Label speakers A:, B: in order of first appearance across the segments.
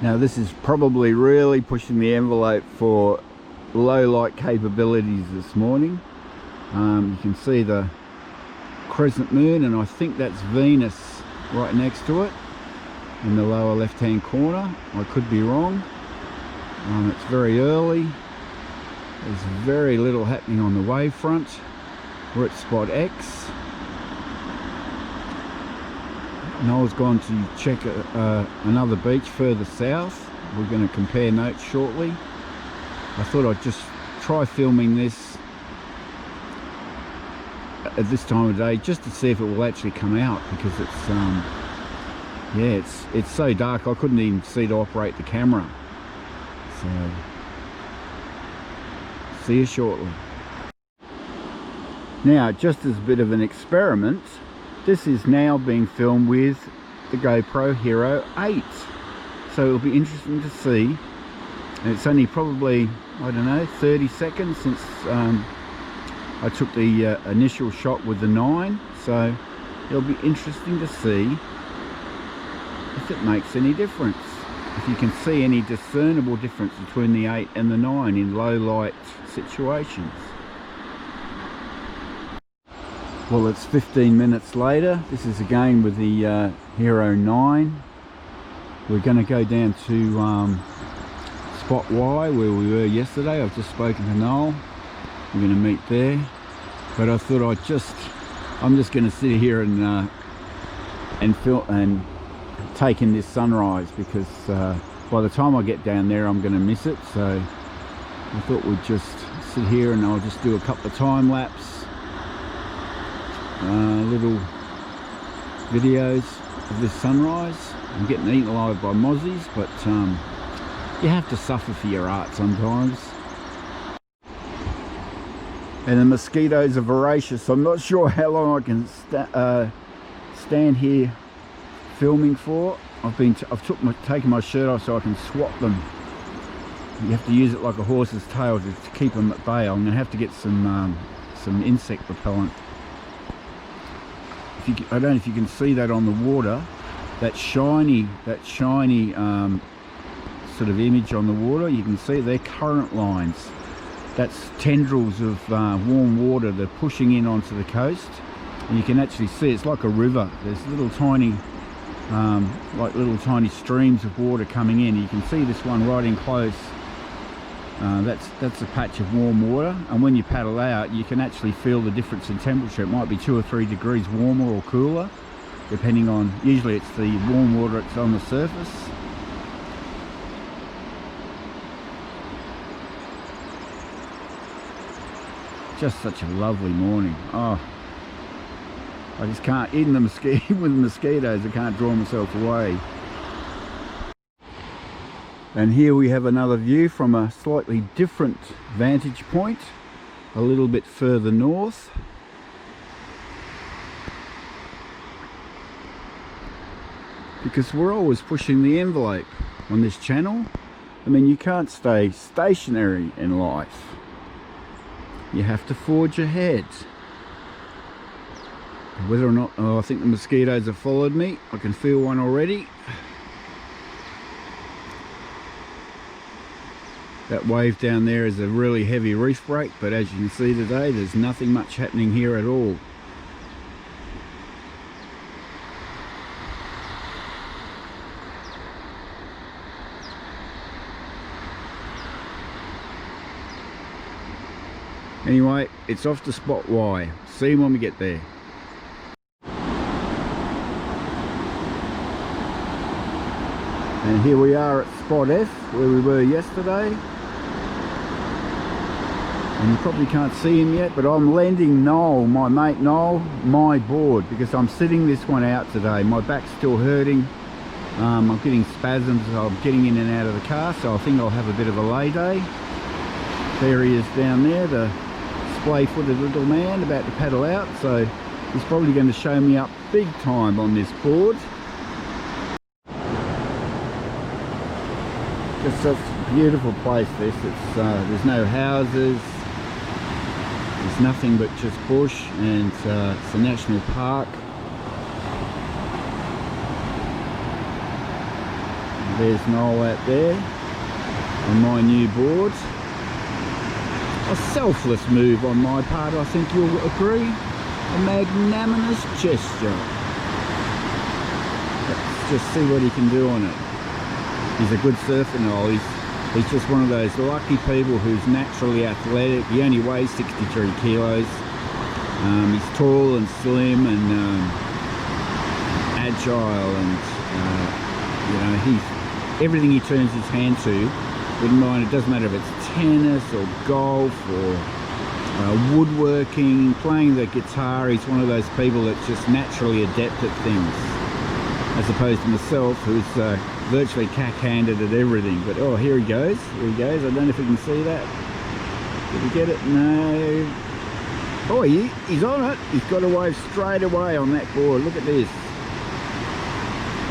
A: Now this is probably really pushing the envelope for low light capabilities this morning. You can see the crescent moon, and I think that's Venus right next to it in the lower left hand corner. I could be wrong. It's very early. There's very little happening on the wavefront. We're at spot X. Noel's gone to check another beach further south. We're going to compare notes shortly. I thought I'd just try filming this at this time of day just to see if it will actually come out, because it's yeah, it's so dark I couldn't even see to operate the camera. So see you shortly. Now, just as a bit of an experiment, this is now being filmed with the GoPro Hero 8, so it'll be interesting to see. And it's only probably, I don't know, 30 seconds since I took the initial shot with the 9, so it'll be interesting to see if it makes any difference, if you can see any discernible difference between the 8 and the 9 in low light situations. Well, it's 15 minutes later. This is again with the Hero 9. We're going to go down to spot Y where we were yesterday. I've just spoken to Noel. We're going to meet there. But I thought I'm just going to sit here and film and take in this sunrise, because by the time I get down there I'm going to miss it. So I thought we'd just sit here and I'll just do a couple of time lapse little videos of this sunrise. I'm getting eaten alive by mozzies, but you have to suffer for your art sometimes. And the mosquitoes are voracious. I'm not sure how long I can stand here filming for. I've taken my shirt off so I can swat them. You have to use it like a horse's tail to keep them at bay. I'm going to have to get some insect repellent. I don't know if you can see that on the water, that shiny sort of image on the water. You can see they're current lines. That's tendrils of warm water. They're pushing in onto the coast, and you can actually see it's like a river. There's little tiny streams of water coming in. You can see this one right in close. That's a patch of warm water, and when you paddle out you can actually feel the difference in temperature. It might be 2 or 3 degrees warmer or cooler, depending on, usually it's the warm water that's on the surface. Just such a lovely morning. Oh, I just can't, even with the mosquitoes, I can't draw myself away. And here we have another view from a slightly different vantage point, a little bit further north. Because we're always pushing the envelope on this channel. I mean, you can't stay stationary in life. You have to forge ahead. Whether or not, oh, I think the mosquitoes have followed me. I can feel one already. That wave down there is a really heavy reef break, but as you can see today, there's nothing much happening here at all. Anyway, it's off to spot Y. See you when we get there. And here we are at spot F, where we were yesterday. And you probably can't see him yet, but I'm lending Noel, my mate Noel, my board, because I'm sitting this one out today. My back's still hurting. I'm getting spasms as I'm getting in and out of the car, so I think I'll have a bit of a lay day. There he is down there, the splay-footed little man about to paddle out, so he's probably going to show me up big time on this board. Just such a beautiful place this. It's there's no houses, there's nothing but just bush, and it's a national park. There's Noel out there on my new board. A selfless move on my part, I think you'll agree. A magnanimous gesture. Let's just see what he can do on it. He's a good surfer, Noel. He's just one of those lucky people who's naturally athletic. He only weighs 63 kilos. He's tall and slim and agile, and you know, he's everything he turns his hand to. Wouldn't mind. It doesn't matter if it's tennis or golf or woodworking, playing the guitar. He's one of those people that's just naturally adept at things, as opposed to myself, who's virtually cack-handed at everything. But oh, here he goes. Here he goes. I don't know if you can see that. Did he get it? No. Oh, he's on it. He's got away straight away on that board. Look at this.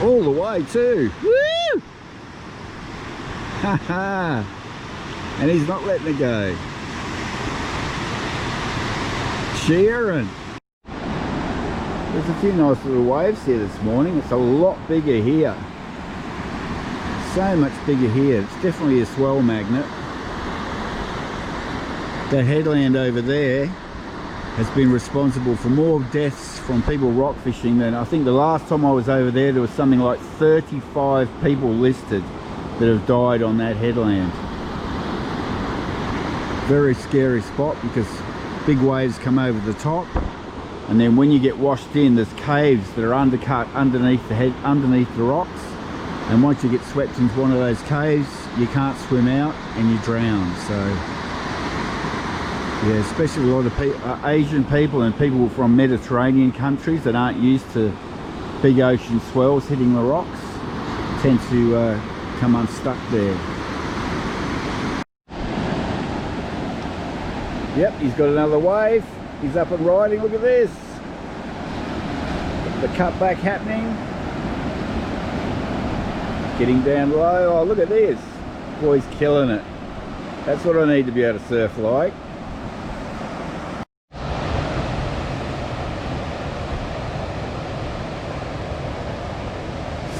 A: All the way too. Woo! Ha ha! And he's not letting it go. Cheering. There's a few nice little waves here this morning. It's a lot bigger here. So much bigger here. It's definitely a swell magnet. The headland over there has been responsible for more deaths from people rock fishing than I think the last time I was over there was something like 35 people listed that have died on that headland. Very scary spot because big waves come over the top, and then when you get washed in, there's caves that are undercut underneath the rocks, and once you get swept into one of those caves, you can't swim out and you drown. So yeah, especially a lot of Asian people and people from Mediterranean countries that aren't used to big ocean swells hitting the rocks tend to come unstuck there. Yep, he's got another wave. He's up and riding. Look at this. The cutback happening. Getting down low. Oh, look at this. Boy's killing it. That's what I need to be able to surf like.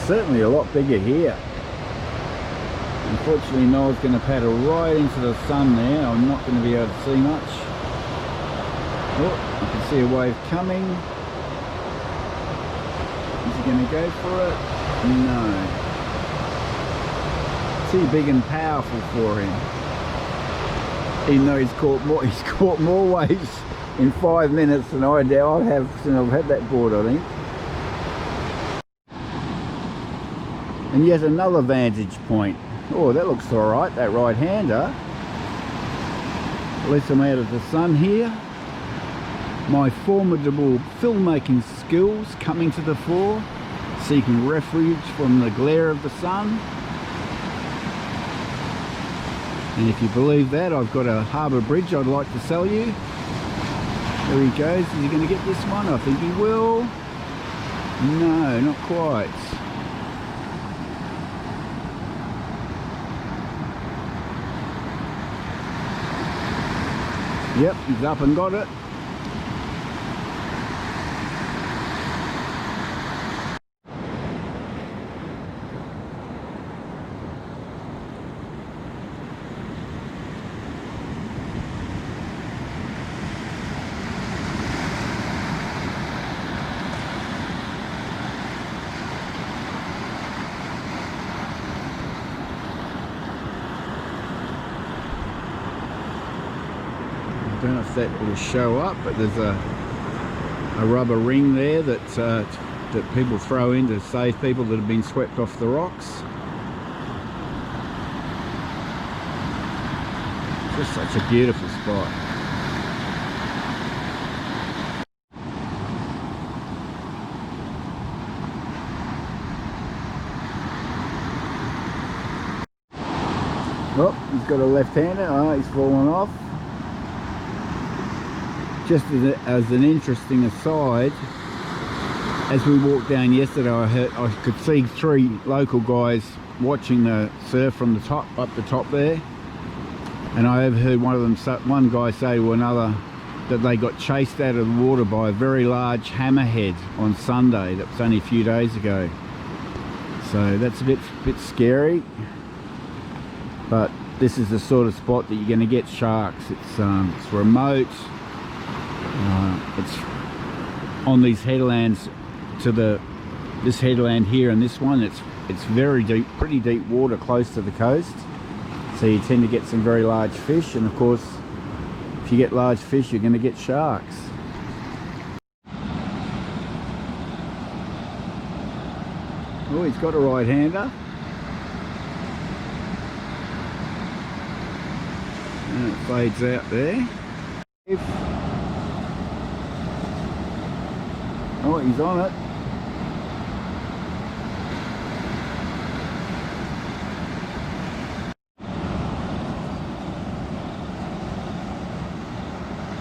A: Certainly a lot bigger here. Unfortunately, Noel's going to paddle right into the sun there. I'm not going to be able to see much. Oh, I can see a wave coming. Is he going to go for it? No. Too big and powerful for him. Even though he's caught more waves in 5 minutes than I have since I've had that board, I think. And yet another vantage point. Oh, that looks alright, that right-hander. At least I'm out of the sun here. My formidable filmmaking skills coming to the fore, seeking refuge from the glare of the sun. And if you believe that, I've got a harbour bridge I'd like to sell you. There he goes. Is he going to get this one? I think he will. No, not quite. Yep, he's up and got it. I don't know if that will show up, but there's a rubber ring there that people throw in to save people that have been swept off the rocks. Just such a beautiful spot. Oh, he's got a left-hander. Oh, he's fallen off. Just as an interesting aside, as we walked down yesterday, I could see 3 local guys watching the surf from the top, up the top there, and I overheard one guy say to another that they got chased out of the water by a very large hammerhead on Sunday. That was only a few days ago. So that's a bit scary, but this is the sort of spot that you're going to get sharks. It's remote. It's on these headlands to this headland here and this one. It's very deep, pretty deep water close to the coast. So you tend to get some very large fish, and of course, if you get large fish, you're going to get sharks. Oh, he's got a right-hander. And it fades out there. Oh, he's on it.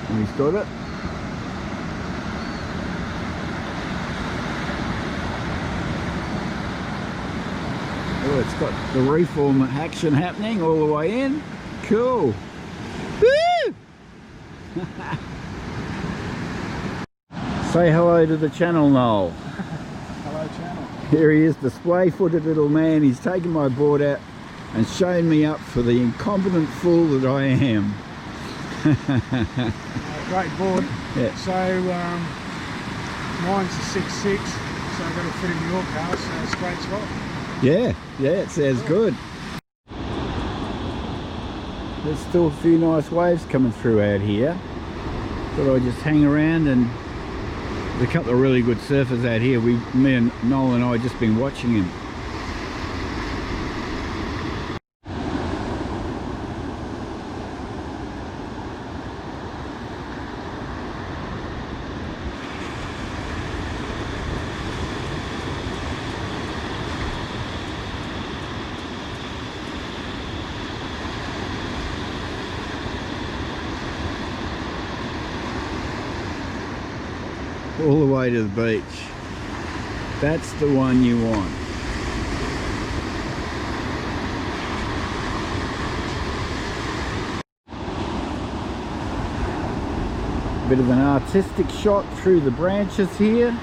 A: And he's got it. Oh, it's got the reform action happening all the way in. Cool. Woo! Say hello to the channel, Noel.
B: Hello, channel.
A: Here he is, the splay-footed little man. He's taken my board out and shown me up for the incompetent fool that I am.
B: Great board.
A: Yeah.
B: So mine's a 6.6, so I've got to fit in your car, so it's a great spot.
A: Yeah, it sounds good. There's still a few nice waves coming through out here. Thought I'd just hang around, and there's a couple of really good surfers out here. Me and Noel and I have just been watching him. All the way to the beach. That's the one you want. Bit of an artistic shot through the branches here.